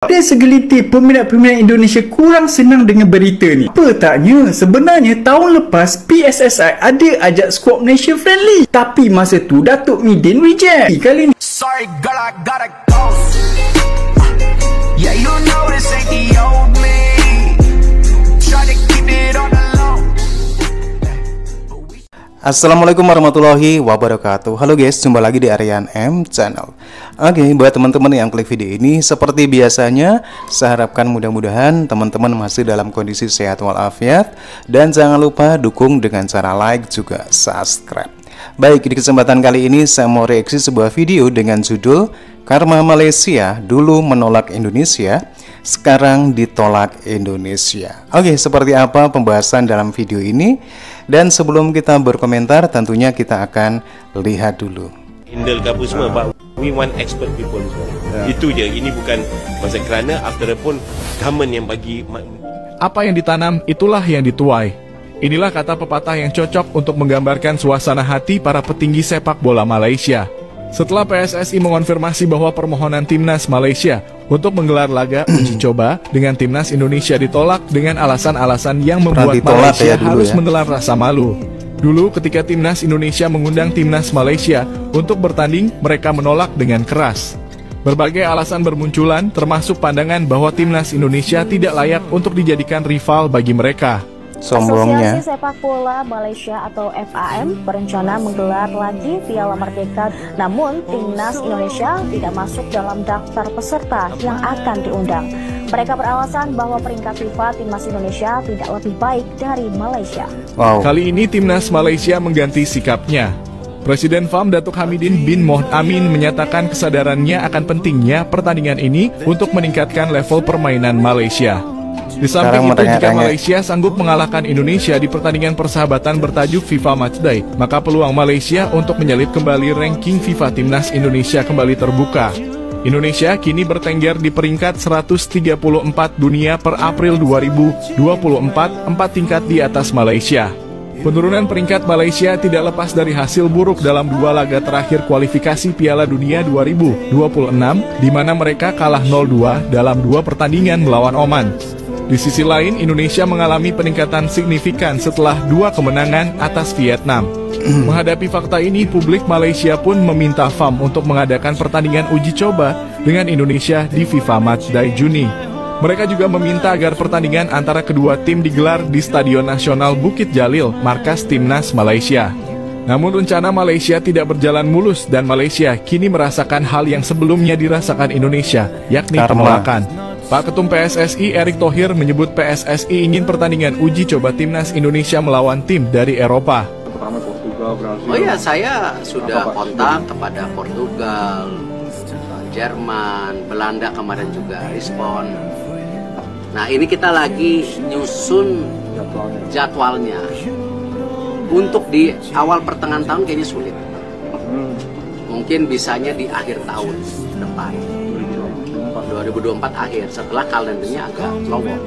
Ada segelintir peminat-peminat Indonesia kurang senang dengan berita ni. Apa taknya? Sebenarnya tahun lepas PSSI ada ajak skuad Malaysia friendly. Tapi masa tu Datuk Midin reject. Kali ni Sorry girl, I gotta go. Yeah, you know this ain't the old me. Try to keep it on the low. Assalamualaikum warahmatullahi wabarakatuh. Halo guys, jumpa lagi di Aryan M Channel. Oke, buat teman-teman yang klik video ini, seperti biasanya saya harapkan mudah-mudahan teman-teman masih dalam kondisi sehat walafiat. Dan jangan lupa dukung dengan cara like juga subscribe. Baik, di kesempatan kali ini saya mau reaksi sebuah video dengan judul Karma Malaysia dulu menolak Indonesia, sekarang ditolak Indonesia. Oke, seperti apa pembahasan dalam video ini? Dan sebelum kita berkomentar, tentunya kita akan lihat dulu. Handle ke apa semua, but we want expert people semua. Itu je, ini bukan masa kerana after pun government yang bagi. Apa yang ditanam, itulah yang dituai. Inilah kata pepatah yang cocok untuk menggambarkan suasana hati para petinggi sepak bola Malaysia. Setelah PSSI mengonfirmasi bahwa permohonan Timnas Malaysia untuk menggelar laga uji coba dengan Timnas Indonesia ditolak dengan alasan-alasan yang membuat Malaysia harus menggelar rasa malu. Dulu ketika Timnas Indonesia mengundang Timnas Malaysia untuk bertanding, mereka menolak dengan keras. Berbagai alasan bermunculan, termasuk pandangan bahwa Timnas Indonesia tidak layak untuk dijadikan rival bagi mereka. Sombongnya. Asosiasi Sepak Bola Malaysia atau FAM berencana menggelar lagi Piala Merdeka, namun Timnas Indonesia tidak masuk dalam daftar peserta yang akan diundang. Mereka beralasan bahwa peringkat FIFA Timnas Indonesia tidak lebih baik dari Malaysia. Kali ini Timnas Malaysia mengganti sikapnya. Presiden FAM Datuk Hamidin bin Mohd Amin menyatakan kesadarannya akan pentingnya pertandingan ini untuk meningkatkan level permainan Malaysia. Di samping itu, jika Malaysia sanggup mengalahkan Indonesia di pertandingan persahabatan bertajuk FIFA Matchday, maka peluang Malaysia untuk menyalip kembali ranking FIFA Timnas Indonesia kembali terbuka. Indonesia kini bertengger di peringkat 134 dunia per April 2024, 4 tingkat di atas Malaysia. Penurunan peringkat Malaysia tidak lepas dari hasil buruk dalam 2 laga terakhir kualifikasi Piala Dunia 2026, di mana mereka kalah 0-2 dalam 2 pertandingan melawan Oman. Di sisi lain, Indonesia mengalami peningkatan signifikan setelah 2 kemenangan atas Vietnam. Menghadapi fakta ini, publik Malaysia pun meminta FAM untuk mengadakan pertandingan uji coba dengan Indonesia di FIFA Matchday Juni. Mereka juga meminta agar pertandingan antara kedua tim digelar di Stadion Nasional Bukit Jalil, markas Timnas Malaysia. Namun rencana Malaysia tidak berjalan mulus dan Malaysia kini merasakan hal yang sebelumnya dirasakan Indonesia, yakni penolakan. Pak Ketum PSSI Erick Thohir menyebut PSSI ingin pertandingan uji coba Timnas Indonesia melawan tim dari Eropa. Oh ya, saya sudah kontak kepada Portugal, Jerman, Belanda kemarin juga respon. Nah, ini kita lagi nyusun jadwalnya. Untuk di awal pertengahan tahun kayaknya sulit. Mungkin bisanya di akhir tahun depan. 2024 akhir, setelah kalendernya agak lowong.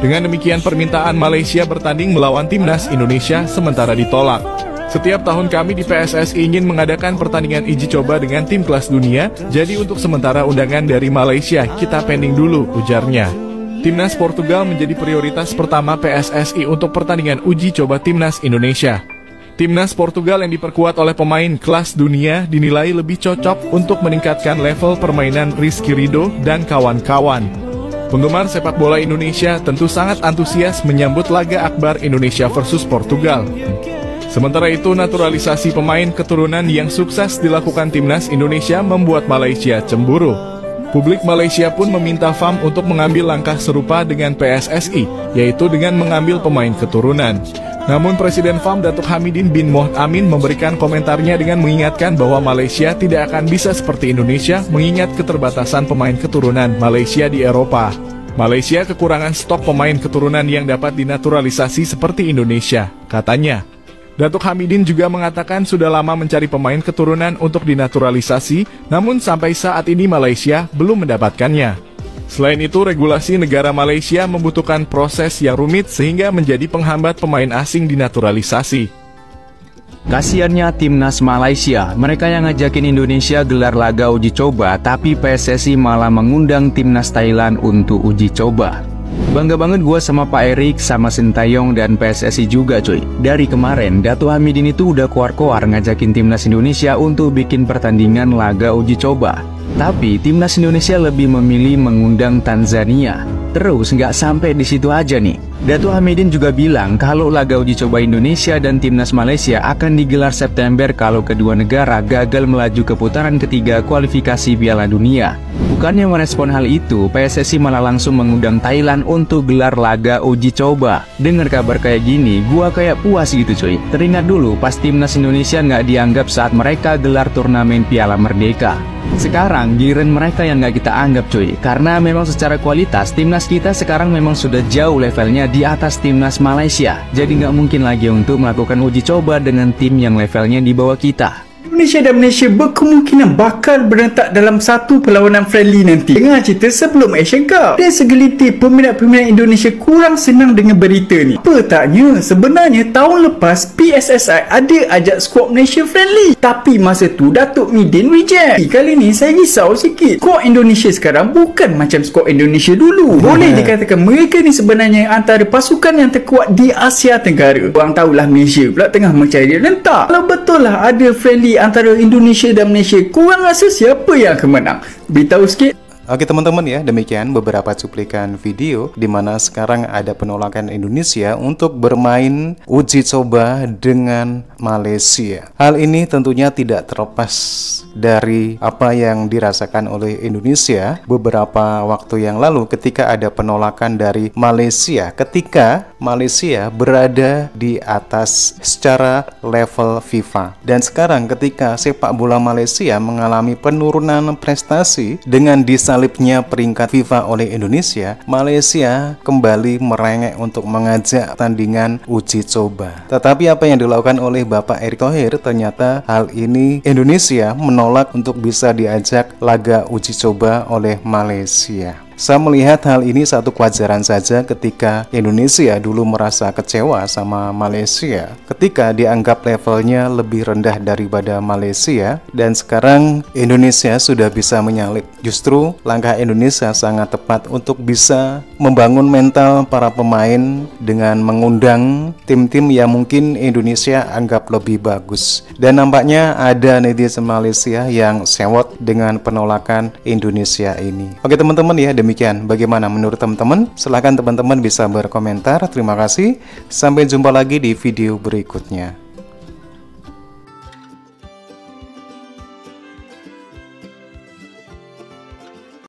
Dengan demikian, permintaan Malaysia bertanding melawan Timnas Indonesia sementara ditolak. Setiap tahun kami di PSSI ingin mengadakan pertandingan uji coba dengan tim kelas dunia, jadi untuk sementara undangan dari Malaysia kita pending dulu, ujarnya. Timnas Portugal menjadi prioritas pertama PSSI untuk pertandingan uji coba Timnas Indonesia. Timnas Portugal yang diperkuat oleh pemain kelas dunia dinilai lebih cocok untuk meningkatkan level permainan Rizky Ridho dan kawan-kawan. Penggemar sepak bola Indonesia tentu sangat antusias menyambut laga akbar Indonesia versus Portugal. Sementara itu, naturalisasi pemain keturunan yang sukses dilakukan Timnas Indonesia membuat Malaysia cemburu. Publik Malaysia pun meminta FAM untuk mengambil langkah serupa dengan PSSI, yaitu dengan mengambil pemain keturunan. Namun Presiden FAM Datuk Hamidin bin Mohd Amin memberikan komentarnya dengan mengingatkan bahwa Malaysia tidak akan bisa seperti Indonesia mengingat keterbatasan pemain keturunan Malaysia di Eropa. Malaysia kekurangan stok pemain keturunan yang dapat dinaturalisasi seperti Indonesia, katanya. Datuk Hamidin juga mengatakan sudah lama mencari pemain keturunan untuk dinaturalisasi, namun sampai saat ini Malaysia belum mendapatkannya. Selain itu, regulasi negara Malaysia membutuhkan proses yang rumit sehingga menjadi penghambat pemain asing dinaturalisasi. Kasiannya timnas Malaysia, mereka yang ngajakin Indonesia gelar laga uji coba, tapi PSSI malah mengundang timnas Thailand untuk uji coba. Bangga banget gue sama Pak Erik, sama Sintayong, dan PSSI juga cuy. Dari kemarin, Dato' Hamidin itu udah koar-koar ngajakin timnas Indonesia untuk bikin pertandingan laga uji coba. Tapi timnas Indonesia lebih memilih mengundang Tanzania. Terus nggak sampai di situ aja nih. Dato' Hamidin juga bilang kalau laga uji coba Indonesia dan timnas Malaysia akan digelar September kalau kedua negara gagal melaju ke putaran ketiga kualifikasi Piala Dunia. Bukannya merespon hal itu, PSSI malah langsung mengundang Thailand untuk gelar laga uji coba. Dengar kabar kayak gini, gua kayak puas gitu cuy. Teringat dulu pas timnas Indonesia nggak dianggap saat mereka gelar turnamen Piala Merdeka. Sekarang giliran mereka yang nggak kita anggap cuy. Karena memang secara kualitas timnas kita sekarang memang sudah jauh levelnya di atas timnas Malaysia. Jadi nggak mungkin lagi untuk melakukan uji coba dengan tim yang levelnya di bawah kita. Indonesia dan Malaysia berkemungkinan bakal berentak dalam satu perlawanan friendly nanti. Dengar cerita sebelum Asian Cup. Dan segelintir peminat-peminat Indonesia kurang senang dengan berita ni. Apa taknya? Sebenarnya tahun lepas PSSI ada ajak skuad Malaysia friendly. Tapi masa tu Datuk Midin reject. Kali ni saya risau sikit. Skuad Indonesia sekarang bukan macam skuad Indonesia dulu. Boleh dikatakan mereka ni sebenarnya antara pasukan yang terkuat di Asia Tenggara. Orang tahulah Malaysia pula tengah mencari rentak. Kalau betul lah ada friendly antara Indonesia dan Malaysia, korang rasa siapa yang akan menang? Beritahu sikit. Oke teman-teman ya, demikian beberapa cuplikan video di mana sekarang ada penolakan Indonesia untuk bermain uji coba dengan Malaysia. Hal ini tentunya tidak terlepas dari apa yang dirasakan oleh Indonesia beberapa waktu yang lalu ketika ada penolakan dari Malaysia, ketika Malaysia berada di atas secara level FIFA. Dan sekarang ketika sepak bola Malaysia mengalami penurunan prestasi dengan disalibnya peringkat FIFA oleh Indonesia, Malaysia kembali merengek untuk mengajak tandingan uji coba. Tetapi apa yang dilakukan oleh Bapak Erick Thohir, ternyata hal ini Indonesia menolak untuk bisa diajak laga uji coba oleh Malaysia. Saya melihat hal ini satu kewajaran saja ketika Indonesia dulu merasa kecewa sama Malaysia ketika dianggap levelnya lebih rendah daripada Malaysia, dan sekarang Indonesia sudah bisa menyalip. Justru langkah Indonesia sangat tepat untuk bisa membangun mental para pemain dengan mengundang tim-tim yang mungkin Indonesia anggap lebih bagus. Dan nampaknya ada netizen Malaysia yang sewot dengan penolakan Indonesia ini. Oke teman-teman ya, demikian. Bagaimana menurut teman-teman? Silahkan teman-teman bisa berkomentar. Terima kasih. Sampai jumpa lagi di video berikutnya.